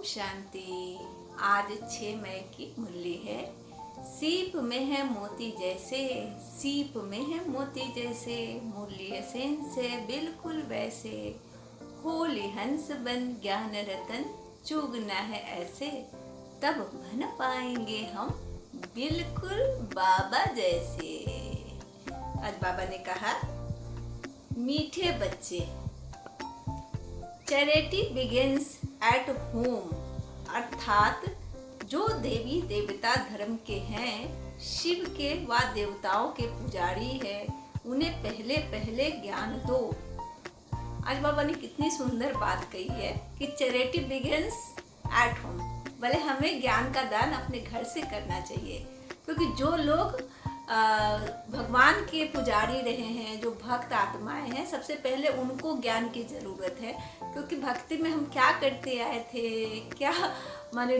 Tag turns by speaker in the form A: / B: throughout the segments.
A: शांति। आज 6 मई की मुरली है। सीप में है मोती जैसे, सीप में है मोती जैसे, मुरली सेन से बिल्कुल वैसे। होली हंस बन ज्ञान रतन, चुगना है ऐसे, तब बन पाएंगे हम बिल्कुल बाबा जैसे। आज बाबा ने कहा, मीठे बच्चे, चैरिटी बिगिंस एट होम, अर्थात जो देवी देवता धर्म के हैं, शिव के व देवताओं के पुजारी हैं, उन्हें पहले पहले ज्ञान दो। आज बाबा ने कितनी सुंदर बात कही है कि चैरिटी बिगिंस एट होम, भले हमें ज्ञान का दान अपने घर से करना चाहिए, क्योंकि जो लोग भगवान के पुजारी रहे हैं, जो भक्त आत्माएं हैं, सबसे पहले उनको ज्ञान की ज़रूरत है। क्योंकि भक्ति में हम क्या करते आए थे, क्या माने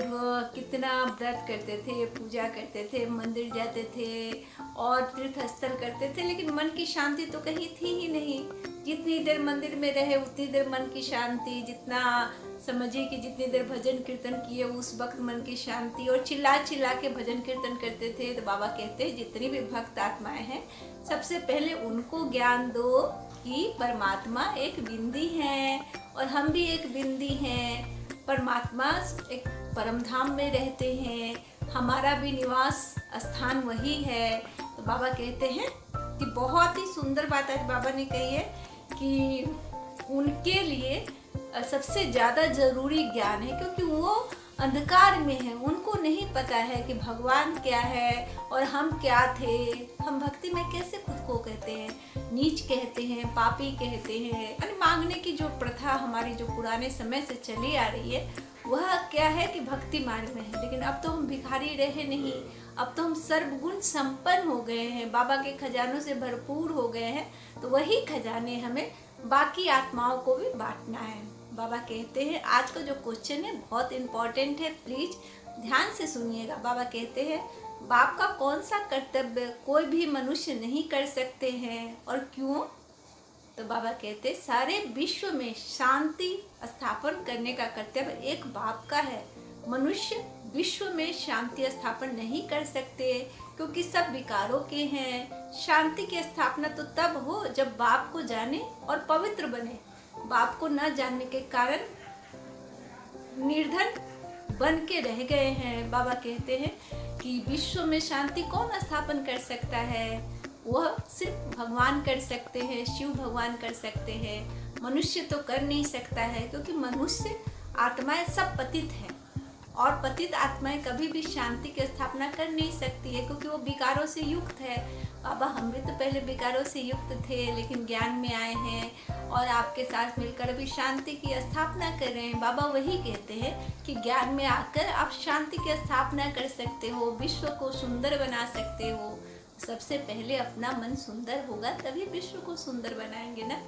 A: कितना व्रत करते थे, पूजा करते थे, मंदिर जाते थे और तीर्थ स्थल करते थे, लेकिन मन की शांति तो कहीं थी ही नहीं। जितनी देर मंदिर में रहे उतनी देर मन की शांति, जितना समझिए कि जितनी देर भजन कीर्तन किए उस वक्त मन की शांति, और चिल्ला चिल्ला के भजन कीर्तन करते थे। तो बाबा कहते हैं जितनी भी भक्त आत्माएं हैं, सबसे पहले उनको ज्ञान दो कि परमात्मा एक बिंदी है और हम भी एक बिंदी हैं। परमात्मा एक परमधाम में रहते हैं, हमारा भी निवास स्थान वही है। तो बाबा कहते हैं कि बहुत ही सुंदर बात आज बाबा ने कही है कि उनके लिए सबसे ज़्यादा ज़रूरी ज्ञान है, क्योंकि वो अंधकार में है, उनको नहीं पता है कि भगवान क्या है और हम क्या थे। हम भक्ति में कैसे खुद को कहते हैं, नीच कहते हैं, पापी कहते हैं। यानी मांगने की जो प्रथा हमारी जो पुराने समय से चली आ रही है, वह क्या है कि भक्ति मार्ग में है। लेकिन अब तो हम भिखारी रहे नहीं, अब तो हम सर्वगुण संपन्न हो गए हैं, बाबा के खजानों से भरपूर हो गए हैं। तो वही खजाने हमें बाकी आत्माओं को भी बांटना है। बाबा कहते हैं, आज का जो क्वेश्चन है बहुत इम्पोर्टेंट है, प्लीज ध्यान से सुनिएगा। बाबा कहते हैं, बाप का कौन सा कर्तव्य कोई भी मनुष्य नहीं कर सकते हैं, और क्यों? तो बाबा कहते हैं, सारे विश्व में शांति स्थापन करने का कर्तव्य एक बाप का है। मनुष्य विश्व में शांति स्थापन नहीं कर सकते, क्योंकि सब विकारों के हैं। शांति की स्थापना तो तब हो जब बाप को जाने और पवित्र बने। बाप को न जानने के कारण निर्धन बन के रह गए हैं। बाबा कहते हैं कि विश्व में शांति कौन स्थापन कर सकता है? वह सिर्फ भगवान कर सकते हैं, शिव भगवान कर सकते हैं। मनुष्य तो कर नहीं सकता है, क्योंकि मनुष्य आत्माएं सब पतित हैं, और पतित आत्माएं कभी भी शांति की स्थापना कर नहीं सकती है, क्योंकि वो विकारों से युक्त है। बाबा हम भी तो पहले विकारों से युक्त थे, लेकिन ज्ञान में आए हैं और आपके साथ मिलकर अभी शांति की स्थापना कर रहे हैं। बाबा वही कहते हैं कि ज्ञान में आकर आप शांति की स्थापना कर सकते हो, विश्व को सुंदर बना सकते हो। सबसे पहले अपना मन सुंदर होगा, तभी विश्व को सुंदर बनाएंगे ना।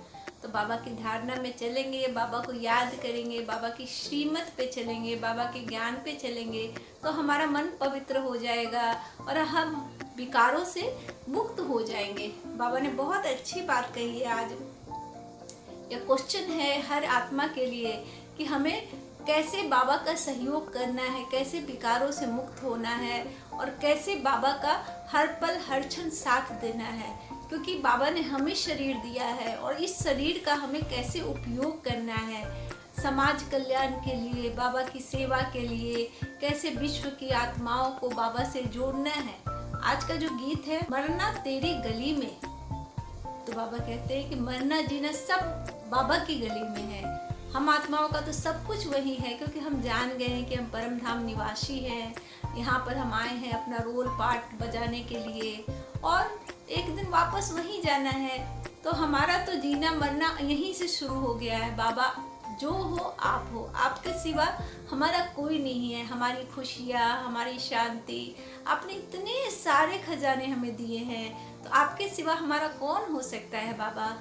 A: तो बाबा की धारणा में चलेंगे, बाबा को याद करेंगे, बाबा की श्रीमत पे चलेंगे, बाबा के ज्ञान पे चलेंगे, तो हमारा मन पवित्र हो जाएगा और हम विकारों से मुक्त हो जाएंगे। बाबा ने बहुत अच्छी बात कही है। आज यह क्वेश्चन है हर आत्मा के लिए कि हमें कैसे बाबा का सहयोग करना है, कैसे विकारों से मुक्त होना है, और कैसे बाबा का हर पल हर क्षण साथ देना है। क्योंकि बाबा ने हमें शरीर दिया है, और इस शरीर का हमें कैसे उपयोग करना है समाज कल्याण के लिए, बाबा की सेवा के लिए, कैसे विश्व की आत्माओं को बाबा से जोड़ना है। आज का जो गीत है, मरना तेरी गली में, तो बाबा कहते हैं कि मरना जीना सब बाबा की गली में है। हम आत्माओं का तो सब कुछ वही है, क्योंकि हम जान गए हैं कि हम परम धाम निवासी हैं। यहाँ पर हम आए हैं अपना रोल पार्ट बजाने के लिए, और एक दिन वापस वहीं जाना है। तो हमारा तो जीना मरना यहीं से शुरू हो गया है। बाबा जो हो आप हो, आपके सिवा हमारा कोई नहीं है। हमारी खुशियाँ, हमारी शांति, आपने इतने सारे खजाने हमें दिए हैं, तो आपके सिवा हमारा कौन हो सकता है बाबा?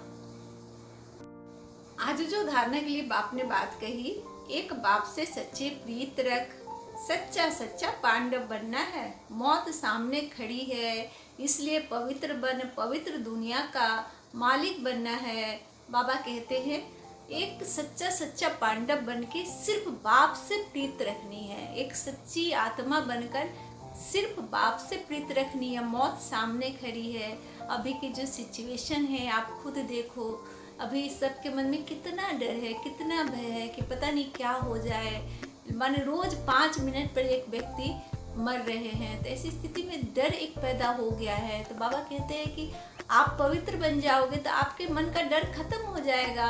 A: आज जो धारणा के लिए बाप ने बात कही, एक बाप से सच्चे प्रीत रख, सच्चा सच्चा पांडव बनना है। मौत सामने खड़ी है, इसलिए पवित्र बन, पवित्र दुनिया का मालिक बनना है। बाबा कहते हैं एक सच्चा सच्चा पांडव बनके सिर्फ बाप से प्रीत रखनी है, एक सच्ची आत्मा बनकर सिर्फ बाप से प्रीत रखनी है। मौत सामने खड़ी है, अभी की जो सिचुएशन है आप खुद देखो, अभी सबके मन में कितना डर है, कितना भय है कि पता नहीं क्या हो जाए। माने रोज 5 मिनट पर एक व्यक्ति मर रहे हैं, तो ऐसी स्थिति में डर एक पैदा हो गया है। तो बाबा कहते हैं कि आप पवित्र बन जाओगे तो आपके मन का डर खत्म हो जाएगा,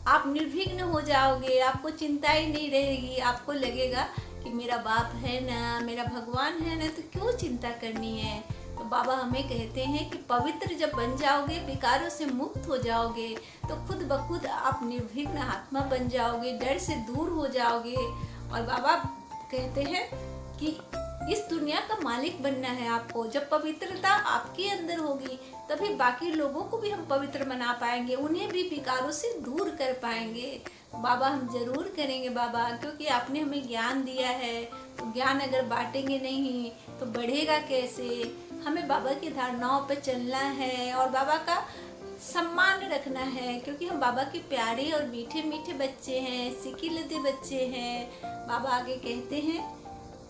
A: आप निर्विघ्न हो जाओगे, आपको चिंता ही नहीं रहेगी, आपको लगेगा कि मेरा बाप है ना, मेरा भगवान है ना, तो क्यों चिंता करनी है। तो बाबा हमें कहते हैं कि पवित्र जब बन जाओगे, विकारों से मुक्त हो जाओगे, तो खुद ब खुद आप निर्विघ्न आत्मा बन जाओगे, डर से दूर हो जाओगे। और बाबा कहते हैं कि इस दुनिया का मालिक बनना है आपको। जब पवित्रता आपके अंदर होगी तभी बाकी लोगों को भी हम पवित्र बना पाएंगे, उन्हें भी विकारों से दूर कर पाएंगे। बाबा हम जरूर करेंगे बाबा, क्योंकि आपने हमें ज्ञान दिया है, तो ज्ञान अगर बांटेंगे नहीं तो बढ़ेगा कैसे। हमें बाबा की धारणाओं पर चलना है और बाबा का सम्मान रखना है, क्योंकि हम बाबा के प्यारे और मीठे मीठे बच्चे हैं, सिकिलते बच्चे हैं। बाबा आगे कहते हैं,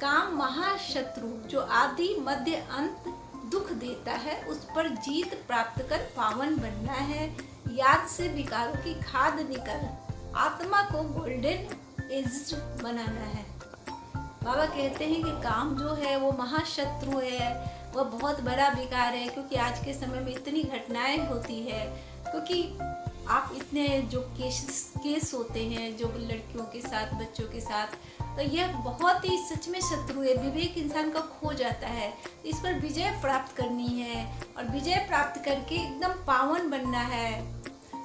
A: काम महाशत्रु जो आदि मध्य अंत दुख देता है, उस पर जीत प्राप्त कर पावन बनना है। याद से विकारों की खाद निकल आत्मा को गोल्डन एज बनाना है। बाबा कहते हैं कि काम जो है वो महाशत्रु है, वह बहुत बड़ा विकार है, क्योंकि आज के समय में इतनी घटनाएं होती है, क्योंकि आप इतने जो केस होते हैं जो लड़कियों के साथ, बच्चों के साथ, तो यह बहुत ही सच में शत्रु है। विवेक इंसान का खो जाता है, इस पर विजय प्राप्त करनी है और विजय प्राप्त करके एकदम पावन बनना है।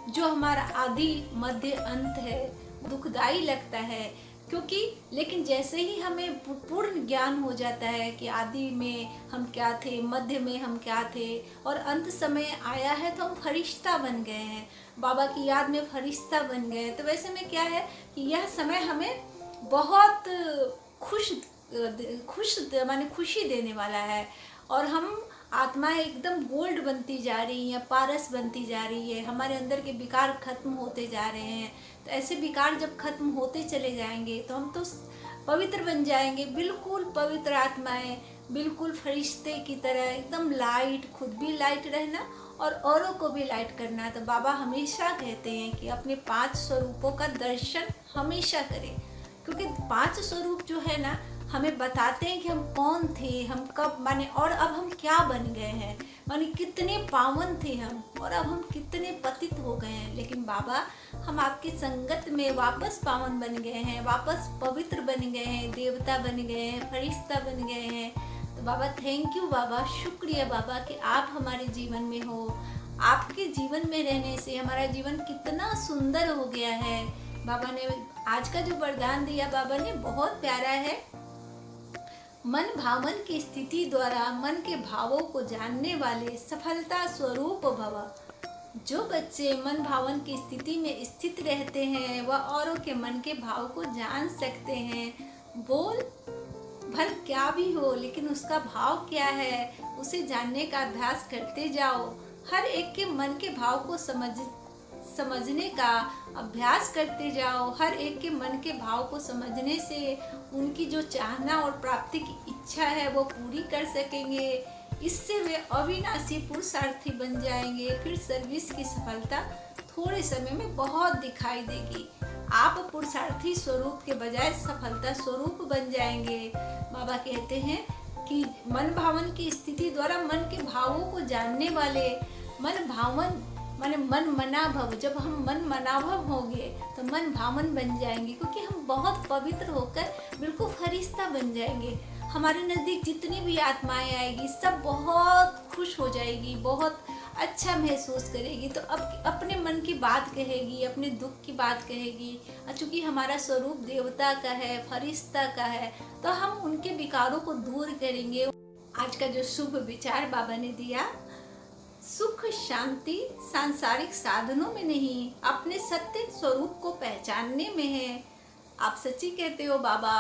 A: जो हमारा आदि मध्य अंत है दुखदाई लगता है, क्योंकि लेकिन जैसे ही हमें पूर्ण ज्ञान हो जाता है कि आदि में हम क्या थे, मध्य में हम क्या थे और अंत समय आया है तो हम फरिश्ता बन गए हैं, बाबा की याद में फरिश्ता बन गए। तो वैसे में क्या है कि यह समय हमें बहुत माने खुशी देने वाला है, और हम आत्माएं एकदम गोल्ड बनती जा रही हैं, पारस बनती जा रही है, हमारे अंदर के विकार खत्म होते जा रहे हैं। तो ऐसे विकार जब खत्म होते चले जाएंगे तो हम तो पवित्र बन जाएंगे, बिल्कुल पवित्र आत्माएं, बिल्कुल फरिश्ते की तरह एकदम लाइट, खुद भी लाइट रहना और औरों को भी लाइट करना। तो बाबा हमेशा कहते हैं कि अपने 5 स्वरूपों का दर्शन हमेशा करें, क्योंकि 5 स्वरूप जो है ना हमें बताते हैं कि हम कौन थे, हम कब माने और अब हम क्या बन गए हैं, माने कितने पावन थे हम और अब हम कितने पतित हो गए हैं। लेकिन बाबा हम आपकी संगत में वापस पावन बन गए हैं, वापस पवित्र बन गए हैं, देवता बन गए हैं, फरिश्ता बन गए हैं। तो बाबा थैंक यू बाबा, शुक्रिया बाबा कि आप हमारे जीवन में हो। आपके जीवन में रहने से हमारा जीवन कितना सुंदर हो गया है। बाबा ने आज का जो वरदान दिया बाबा ने बहुत प्यारा है। मन भावन की स्थिति द्वारा मन के भावों को जानने वाले सफलता स्वरूप भव। जो बच्चे मन भावन की स्थिति में स्थित रहते हैं वह औरों के मन के भाव को जान सकते हैं। बोल भल क्या भी हो, लेकिन उसका भाव क्या है उसे जानने का अभ्यास करते जाओ। हर एक के मन के भाव को समझने का अभ्यास करते जाओ। हर एक के मन के भाव को समझने से उनकी जो चाहना और प्राप्ति की इच्छा है वो पूरी कर सकेंगे। इससे वे अविनाशी पुरुषार्थी बन जाएंगे। फिर सर्विस की सफलता थोड़े समय में बहुत दिखाई देगी। आप पुरुषार्थी स्वरूप के बजाय सफलता स्वरूप बन जाएंगे। बाबा कहते हैं कि मन भावन की स्थिति द्वारा मन के भावों को जानने वाले, मन भावन माने मन मनाभव, जब हम मन मनाभव होंगे तो मन भावन बन जाएंगे, क्योंकि हम बहुत पवित्र होकर बिल्कुल फरिश्ता बन जाएंगे। हमारे नज़दीक जितनी भी आत्माएं आएगी सब बहुत खुश हो जाएगी, बहुत अच्छा महसूस करेगी। तो अब अपने मन की बात कहेगी, अपने दुख की बात कहेगी। चूँकि हमारा स्वरूप देवता का है, फरिश्ता का है, तो हम उनके विकारों को दूर करेंगे। आज का जो शुभ विचार बाबा ने दिया, सुख शांति सांसारिक साधनों में नहीं, अपने सत्य स्वरूप को पहचानने में है। आप सच्ची कहते हो बाबा,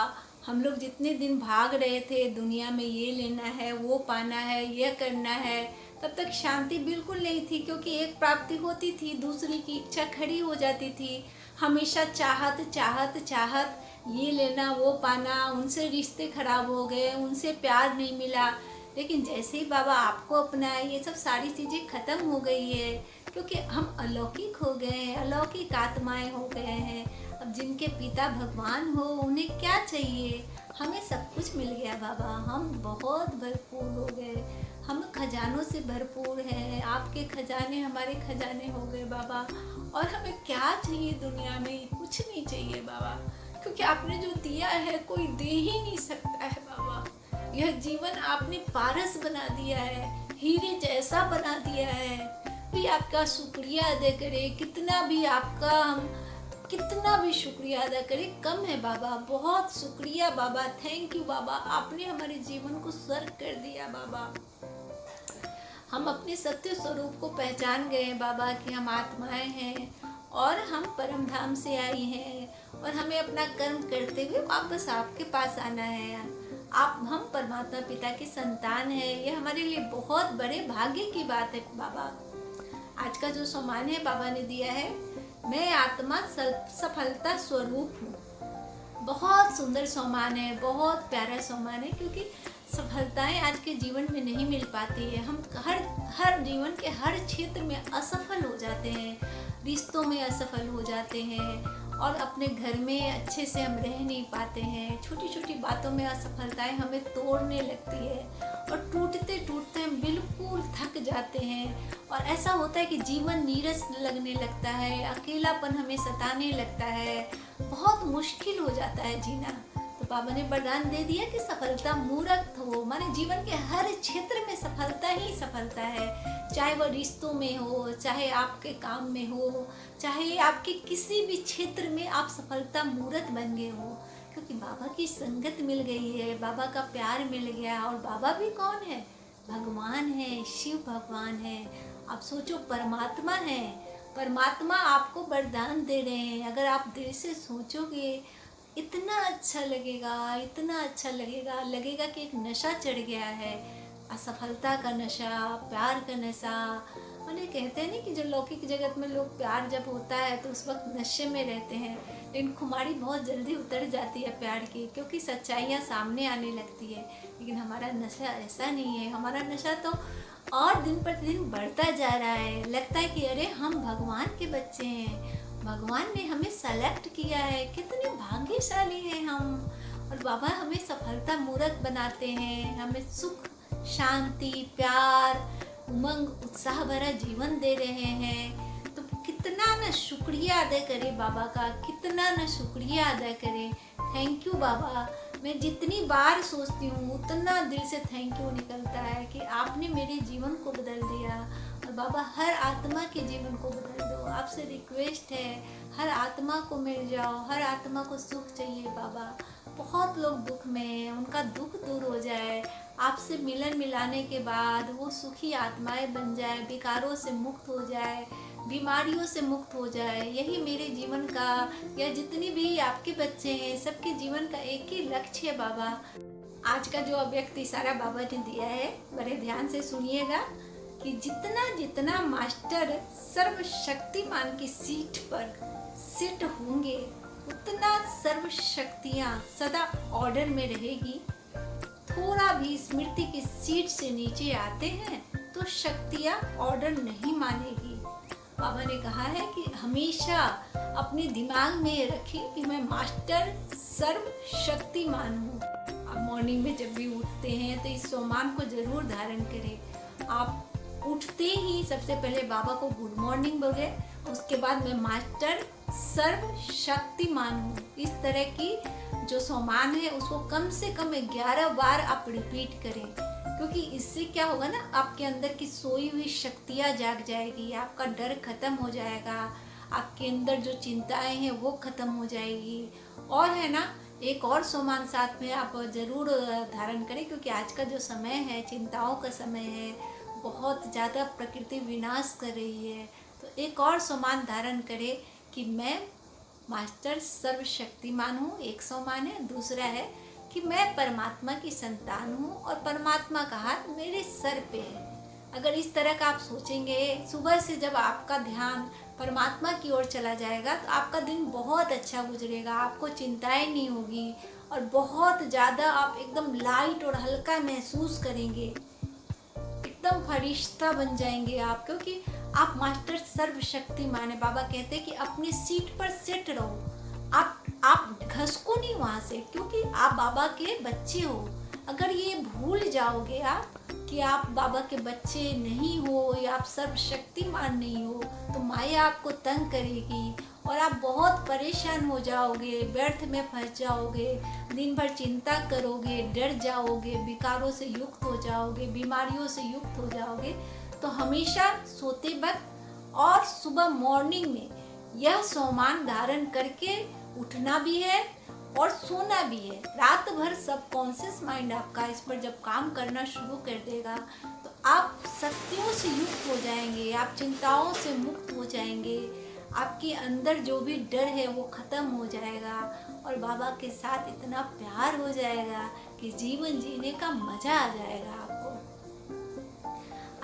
A: हम लोग जितने दिन भाग रहे थे दुनिया में, ये लेना है, वो पाना है, ये करना है, तब तक शांति बिल्कुल नहीं थी, क्योंकि एक प्राप्ति होती थी दूसरी की इच्छा खड़ी हो जाती थी। हमेशा चाहत चाहत चाहत, ये लेना वो पाना, उनसे रिश्ते खराब हो गए, उनसे प्यार नहीं मिला। लेकिन जैसे ही बाबा आपको अपनाए, ये सब सारी चीज़ें खत्म हो गई है, क्योंकि हम अलौकिक हो गए हैं, अलौकिक आत्माएं हो गए हैं। अब जिनके पिता भगवान हो, उन्हें क्या चाहिए? हमें सब कुछ मिल गया बाबा, हम बहुत भरपूर हो गए, हम खजानों से भरपूर हैं। आपके खजाने हमारे खजाने हो गए बाबा। और हमें क्या चाहिए दुनिया में? कुछ नहीं चाहिए बाबा, क्योंकि आपने जो दिया है कोई दे ही नहीं सकता है बाबा। यह जीवन आपने पारस बना दिया है, हीरे जैसा बना दिया है। भी आपका शुक्रिया अदा करें, कितना भी शुक्रिया अदा करें कम है बाबा। बहुत शुक्रिया बाबा, थैंक यू बाबा, आपने हमारे जीवन को स्वर्ग कर दिया बाबा। हम अपने सत्य स्वरूप को पहचान गए बाबा कि हम आत्माएं हैं और हम परम धाम से आई हैं, और हमें अपना कर्म करते हुए वापस आपके पास आना है। हम परमात्मा पिता की संतान हैं, ये हमारे लिए बहुत बड़े भाग्य की बात है बाबा। आज का जो सम्मान है बाबा ने दिया है, मैं आत्मा सफलता स्वरूप हूँ। बहुत सुंदर सम्मान है, बहुत प्यारा सम्मान है, क्योंकि सफलताएं आज के जीवन में नहीं मिल पाती है। हम हर जीवन के हर क्षेत्र में असफल हो जाते हैं, रिश्तों में असफल हो जाते हैं, और अपने घर में अच्छे से हम रह नहीं पाते हैं। छोटी छोटी बातों में असफलताएं हमें तोड़ने लगती है, और टूटते टूटते हम बिल्कुल थक जाते हैं। और ऐसा होता है कि जीवन नीरस लगने लगता है, अकेलापन हमें सताने लगता है, बहुत मुश्किल हो जाता है जीना। तो बाबा ने वरदान दे दिया कि सफलता मूर्त हो, माने जीवन के हर क्षेत्र में सफलता ही सफलता है। चाहे वह रिश्तों में हो, चाहे आपके काम में हो, चाहे आपके किसी भी क्षेत्र में आप सफलता मूर्त बन गए हो, क्योंकि बाबा की संगत मिल गई है, बाबा का प्यार मिल गया। और बाबा भी कौन है? भगवान है, शिव भगवान है। आप सोचो, परमात्मा है, परमात्मा आपको वरदान दे रहे हैं। अगर आप दिल से सोचोगे, इतना अच्छा लगेगा, इतना अच्छा लगेगा कि एक नशा चढ़ गया है, असफलता का नशा, प्यार का नशा। मैंने कहते हैं नहीं कि जो लौकिक जगत में लोग प्यार जब होता है तो उस वक्त नशे में रहते हैं, लेकिन खुमारी बहुत जल्दी उतर जाती है प्यार की, क्योंकि सच्चाइयाँ सामने आने लगती है। लेकिन हमारा नशा ऐसा नहीं है, हमारा नशा तो और दिन प्रतिदिन बढ़ता जा रहा है। लगता है कि अरे हम भगवान के बच्चे हैं, भगवान ने हमें सेलेक्ट किया है, कितने भाग्यशाली हैं हम। और बाबा हमें सफलता मूर्त बनाते हैं, हमें सुख, शांति, प्यार, उमंग, उत्साह भरा जीवन दे रहे हैं। तो कितना न शुक्रिया अदा करें बाबा का, कितना न शुक्रिया अदा करें। थैंक यू बाबा। मैं जितनी बार सोचती हूँ उतना दिल से थैंक यू निकलता है कि आपने मेरे जीवन को बदल दिया। और बाबा हर आत्मा के जीवन को बदल दो, आपसे रिक्वेस्ट है, हर आत्मा को मिल जाओ, हर आत्मा को सुख चाहिए बाबा। बहुत लोग दुख में हैं, उनका दुख दूर हो जाए, आपसे मिलन मिलाने के बाद वो सुखी आत्माएं बन जाए, विकारों से मुक्त हो जाए, बीमारियों से मुक्त हो जाए। यही मेरे जीवन का, या जितनी भी आपके बच्चे हैं, सबके जीवन का एक ही लक्ष्य है बाबा। आज का जो अव्यक्त इशारा बाबा ने दिया है, बड़े ध्यान से सुनिएगा कि जितना जितना मास्टर सर्वशक्तिमान की सीट पर सिट होंगे, उतना सर्व शक्तियाँ सदा ऑर्डर में रहेगी। थोड़ा भी स्मृति की सीट से नीचे आते हैं तो शक्तियाँ ऑर्डर नहीं मानेगी। बाबा ने कहा है कि हमेशा अपने दिमाग में रखें कि मैं मास्टर सर्वशक्तिमान हूँ। आप मॉर्निंग में जब भी उठते हैं तो इस सम्मान को जरूर धारण करें। आप उठते ही सबसे पहले बाबा को गुड मॉर्निंग बोले, उसके बाद मैं मास्टर सर्वशक्तिमान हूँ। इस तरह की जो सम्मान है उसको कम से कम 11 बार आप रिपीट करें, क्योंकि इससे क्या होगा ना, आपके अंदर की सोई हुई शक्तियाँ जाग जाएगी, आपका डर खत्म हो जाएगा, आपके अंदर जो चिंताएं हैं वो खत्म हो जाएगी। और है ना, एक और सम्मान साथ में आप जरूर धारण करें, क्योंकि आज का जो समय है चिंताओं का समय है, बहुत ज़्यादा प्रकृति विनाश कर रही है। तो एक और सम्मान धारण करें कि मैं मास्टर सर्वशक्तिमान हूँ, एक सम्मान है। दूसरा है कि मैं परमात्मा की संतान हूँ और परमात्मा का हाथ मेरे सर पे है। अगर इस तरह का आप सोचेंगे, सुबह से जब आपका ध्यान परमात्मा की ओर चला जाएगा तो आपका दिन बहुत अच्छा गुजरेगा, आपको चिंताएं नहीं होगी और बहुत ज़्यादा आप एकदम लाइट और हल्का महसूस करेंगे, एकदम फरिश्ता बन जाएंगे आप, क्योंकि आप मास्टर सर्वशक्तिमान है। बाबा कहते हैं कि अपनी सीट पर सेट रहो, आप घसको नहीं वहाँ से, क्योंकि आप बाबा के बच्चे हो। अगर ये भूल जाओगे आप कि आप बाबा के बच्चे नहीं हो या आप सर्वशक्तिमान नहीं हो, तो माया आपको तंग करेगी और आप बहुत परेशान हो जाओगे, व्यर्थ में फंस जाओगे, दिन भर चिंता करोगे, डर जाओगे, विकारों से युक्त हो जाओगे, बीमारियों से युक्त हो जाओगे। तो हमेशा सोते वक्त और सुबह मॉर्निंग में यह सोमान धारण करके उठना भी है और सोना भी है। रात भर सबकॉन्शियस माइंड आपका इस पर जब काम करना शुरू कर देगा तो आप शक्तियों से युक्त हो जाएंगे, आप चिंताओं से मुक्त हो जाएंगे, आपके अंदर जो भी डर है वो ख़त्म हो जाएगा और बाबा के साथ इतना प्यार हो जाएगा कि जीवन जीने का मज़ा आ जाएगा आपको।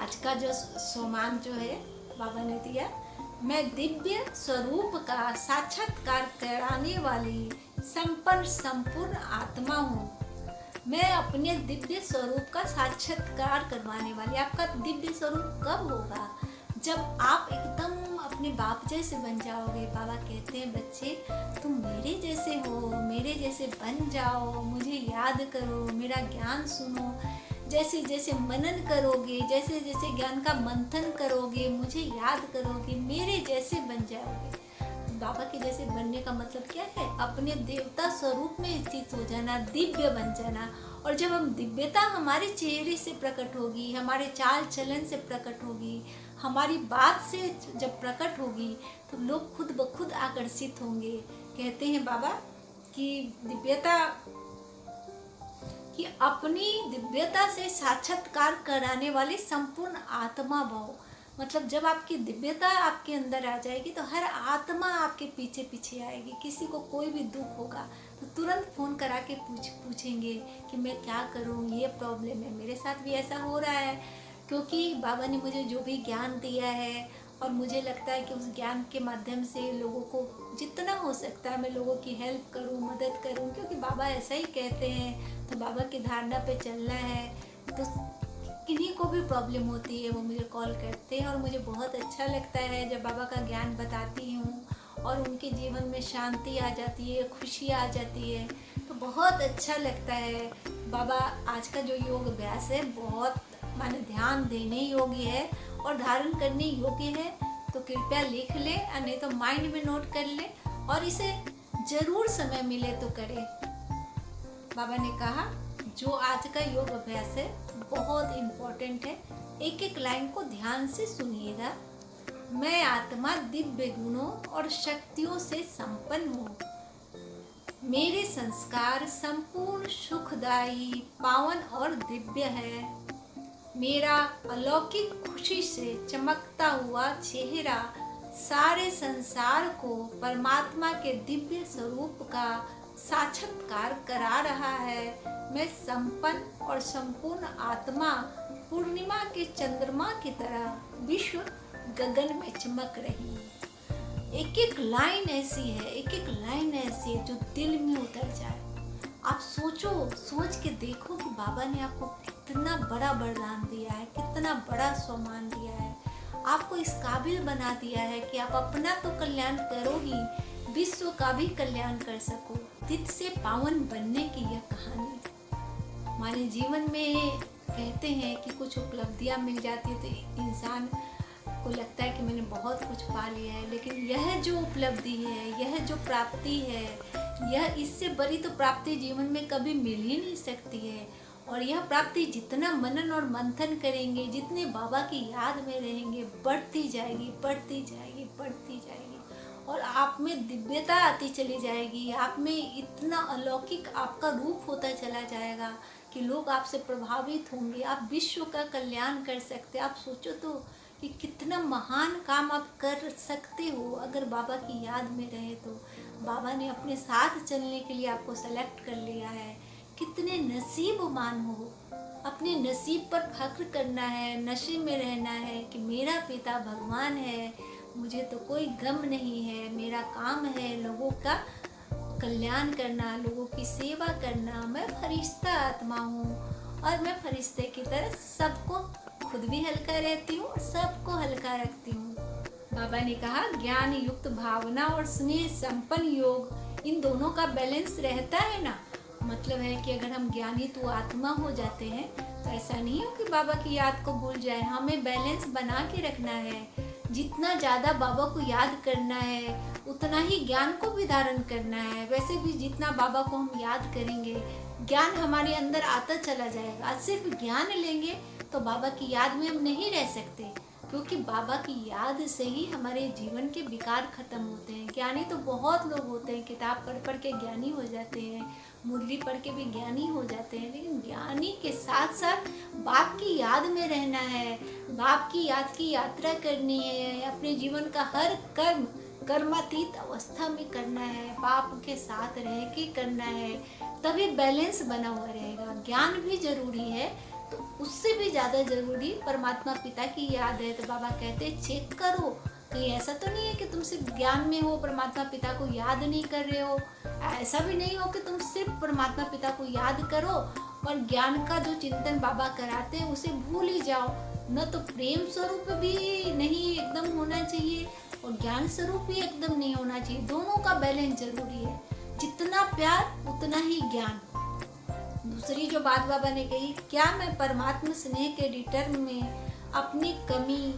A: आज का जो सोमान जो है बाबा ने दिया, मैं दिव्य स्वरूप का साक्षात्कार कराने वाली संपूर्ण आत्मा हूँ। मैं अपने दिव्य स्वरूप का साक्षात्कार करवाने वाली। आपका दिव्य स्वरूप कब होगा? जब आप एकदम अपने बाप जैसे बन जाओगे। बाबा कहते हैं बच्चे तुम मेरे जैसे हो, मेरे जैसे बन जाओ, मुझे याद करो, मेरा ज्ञान सुनो। जैसे जैसे मनन करोगे, जैसे जैसे ज्ञान का मंथन करोगे, मुझे याद करोगे, मेरे जैसे बन जाओगे। बाबा के जैसे बनने का मतलब क्या है? अपने देवता स्वरूप में स्थित हो जाना, दिव्य बन जाना। और जब हम दिव्यता हमारे चेहरे से प्रकट होगी, हमारे चाल चलन से प्रकट होगी, हमारी बात से जब प्रकट होगी तो लोग खुद ब खुद आकर्षित होंगे। कहते हैं बाबा कि दिव्यता कि अपनी दिव्यता से साक्षात्कार कराने वाली संपूर्ण आत्मा भव। मतलब जब आपकी दिव्यता आपके अंदर आ जाएगी तो हर आत्मा आपके पीछे पीछे आएगी। किसी को कोई भी दुख होगा तो तुरंत फ़ोन करा के पूछेंगे कि मैं क्या करूं, ये प्रॉब्लम है, मेरे साथ भी ऐसा हो रहा है। क्योंकि बाबा ने मुझे जो भी ज्ञान दिया है और मुझे लगता है कि उस ज्ञान के माध्यम से लोगों को जितना हो सकता है मैं लोगों की हेल्प करूं, मदद करूं, क्योंकि बाबा ऐसा ही कहते हैं। तो बाबा की धारणा पे चलना है। तो किन्हीं को भी प्रॉब्लम होती है वो मुझे कॉल करते हैं और मुझे बहुत अच्छा लगता है जब बाबा का ज्ञान बताती हूँ और उनके जीवन में शांति आ जाती है, खुशी आ जाती है, तो बहुत अच्छा लगता है। बाबा आज का जो योग अभ्यास है बहुत माने ध्यान देने योग्य है और धारण करने योग्य है। तो कृपया लिख ले, नहीं तो माइंड में नोट कर ले और इसे जरूर समय मिले तो करें। बाबा ने कहा जो आज का योग अभ्यास है बहुत इम्पोर्टेंट है, एक एक लाइन को ध्यान से सुनिएगा। मैं आत्मा दिव्य गुणों और शक्तियों से संपन्न हूँ। मेरे संस्कार संपूर्ण सुखदायी, पावन और दिव्य है। मेरा अलौकिक खुशी से चमकता हुआ चेहरा सारे संसार को परमात्मा के दिव्य स्वरूप का साक्षात्कार करा रहा है। मैं संपन्न और संपूर्ण आत्मा पूर्णिमा के चंद्रमा की तरह विश्व गगन में चमक रही हूँ। एक एक लाइन ऐसी है, एक एक लाइन ऐसी है जो दिल में उतर जाए। आप सोच के देखो कि बाबा ने आपको कितना बड़ा वरदान दिया है, कितना बड़ा सम्मान दिया है, आपको इस काबिल बना दिया है कि आप अपना तो कल्याण करो ही, विश्व का भी कल्याण कर सको। तित से पावन बनने की यह कहानी हमारे जीवन में कहते हैं कि कुछ उपलब्धियां मिल जाती है तो इंसान को लगता है कि मैंने बहुत कुछ पा लिया है, लेकिन यह जो उपलब्धि है, यह जो प्राप्ति है, यह इससे बड़ी तो प्राप्ति जीवन में कभी मिल ही नहीं सकती है। और यह प्राप्ति जितना मनन और मंथन करेंगे, जितने बाबा की याद में रहेंगे, बढ़ती जाएगी, बढ़ती जाएगी, बढ़ती जाएगी और आप में दिव्यता आती चली जाएगी। आप में इतना अलौकिक आपका रूप होता चला जाएगा कि लोग आपसे प्रभावित होंगे। आप विश्व का कल्याण कर सकते। आप सोचो तो कि कितना महान काम आप कर सकते हो अगर बाबा की याद में रहे तो। बाबा ने अपने साथ चलने के लिए आपको सेलेक्ट कर लिया है। कितने नसीबवान हो। अपने नसीब पर फख्र करना है, नशे में रहना है कि मेरा पिता भगवान है, मुझे तो कोई गम नहीं है, मेरा काम है लोगों का कल्याण करना, लोगों की सेवा करना। मैं फरिश्ता आत्मा हूँ और मैं फरिश्ते की तरह सबको, खुद भी हल्का रहती हूँ, सबको हल्का रखती हूँ। बाबा ने कहा ज्ञान युक्त भावना और स्नेह संपन्न योग, इन दोनों का बैलेंस रहता है ना। मतलब है कि अगर हम ज्ञानी तो आत्मा हो जाते हैं तो ऐसा नहीं हो कि बाबा की याद को भूल जाए। हमें बैलेंस बना के रखना है। जितना ज़्यादा बाबा को याद करना है उतना ही ज्ञान को भी धारण करना है। वैसे भी जितना बाबा को हम याद करेंगे ज्ञान हमारे अंदर आता चला जाएगा। आज सिर्फ ज्ञान लेंगे तो बाबा की याद में हम नहीं रह सकते, क्योंकि बाबा की याद से ही हमारे जीवन के विकार खत्म होते हैं। ज्ञानी तो बहुत लोग होते हैं, किताब पढ़ पढ़ के ज्ञानी हो जाते हैं, मुरली पढ़ के भी ज्ञानी हो जाते हैं, लेकिन ज्ञानी के साथ साथ बाप की याद में रहना है, बाप की याद की यात्रा करनी है, अपने जीवन का हर कर्म कर्मातीत अवस्था में करना है, बाप के साथ रह के करना है, तभी बैलेंस बना हुआ रहेगा। ज्ञान भी जरूरी है, तो उससे भी ज़्यादा ज़रूरी परमात्मा पिता की याद है। तो बाबा कहते चेक करो, कहीं ऐसा तो नहीं है कि तुम सिर्फ ज्ञान में हो, परमात्मा पिता को याद नहीं कर रहे हो। ऐसा भी नहीं हो कि तुम सिर्फ परमात्मा पिता को याद करो और ज्ञान का जो चिंतन बाबा कराते हैं उसे भूल ही जाओ। न तो प्रेम स्वरूप भी नहीं एकदम होना चाहिए और ज्ञान स्वरूप भी एकदम नहीं होना चाहिए। दोनों का बैलेंस जरूरी है। जितना प्यार उतना ही ज्ञान। दूसरी जो बात बाबा ने कही, क्या मैं परमात्मा स्नेह के रिटर्न में अपनी कमी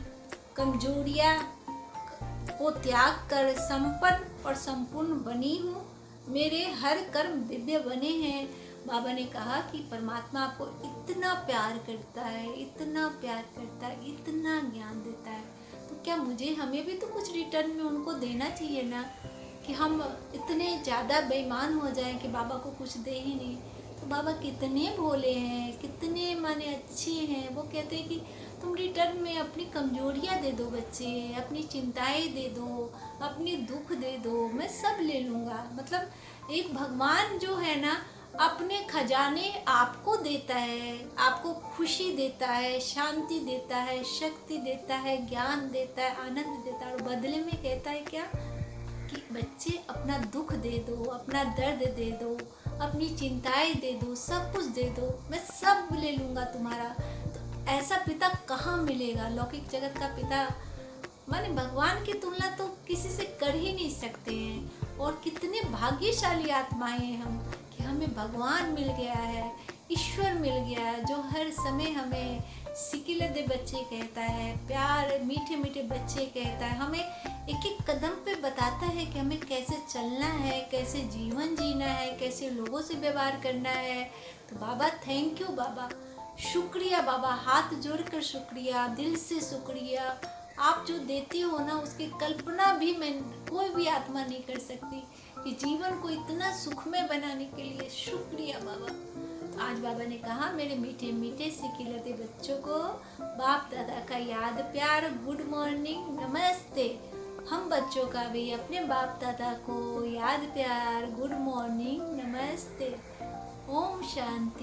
A: कमजोरियाँ को त्याग कर संपन्न और संपूर्ण बनी हूँ? मेरे हर कर्म दिव्य बने हैं। बाबा ने कहा कि परमात्मा आपको इतना प्यार करता है, इतना प्यार करता है, इतना ज्ञान देता है, तो क्या हमें भी तो कुछ रिटर्न में उनको देना चाहिए ना। कि हम इतने ज़्यादा बेईमान हो जाएं कि बाबा को कुछ दे ही नहीं। तो बाबा कितने भोले हैं, कितने माने अच्छे हैं। वो कहते हैं कि तुम रिटर्न में अपनी कमजोरियाँ दे दो बच्चे, अपनी चिंताएं दे दो, अपनी दुख दे दो, मैं सब ले लूँगा। मतलब एक भगवान जो है ना अपने खजाने आपको देता है, आपको खुशी देता है, शांति देता है, शक्ति देता है, ज्ञान देता है, आनंद देता है, और बदले में कहता है क्या कि बच्चे अपना दुख दे दो, अपना दर्द दे दो, अपनी चिंताएं दे दो, सब कुछ दे दो, मैं सब ले लूँगा तुम्हारा। तो ऐसा पिता कहाँ मिलेगा? लौकिक जगत का पिता माने भगवान की तुलना तो किसी से कर ही नहीं सकते हैं। और कितने भाग्यशाली आत्माएं हैं हम कि हमें भगवान मिल गया है, ईश्वर मिल गया है, जो हर समय हमें सिकिलदे बच्चे कहता है, प्यार मीठे मीठे बच्चे कहता है, हमें एक एक कदम पे बताता है कि हमें कैसे चलना है, कैसे जीवन जीना है, कैसे लोगों से व्यवहार करना है। तो बाबा थैंक यू बाबा, शुक्रिया बाबा, हाथ जोड़कर शुक्रिया, दिल से शुक्रिया। आप जो देती हो ना उसकी कल्पना भी मैं कोई भी आत्मा नहीं कर सकती कि जीवन को इतना सुखमय बनाने के लिए शुक्रिया बाबा। आज बाबा ने कहा मेरे मीठे मीठे सिकिलते बच्चों को बाप दादा का याद प्यार, गुड मॉर्निंग, नमस्ते। हम बच्चों का भी अपने बाप दादा को याद प्यार, गुड मॉर्निंग, नमस्ते। ओम शांति।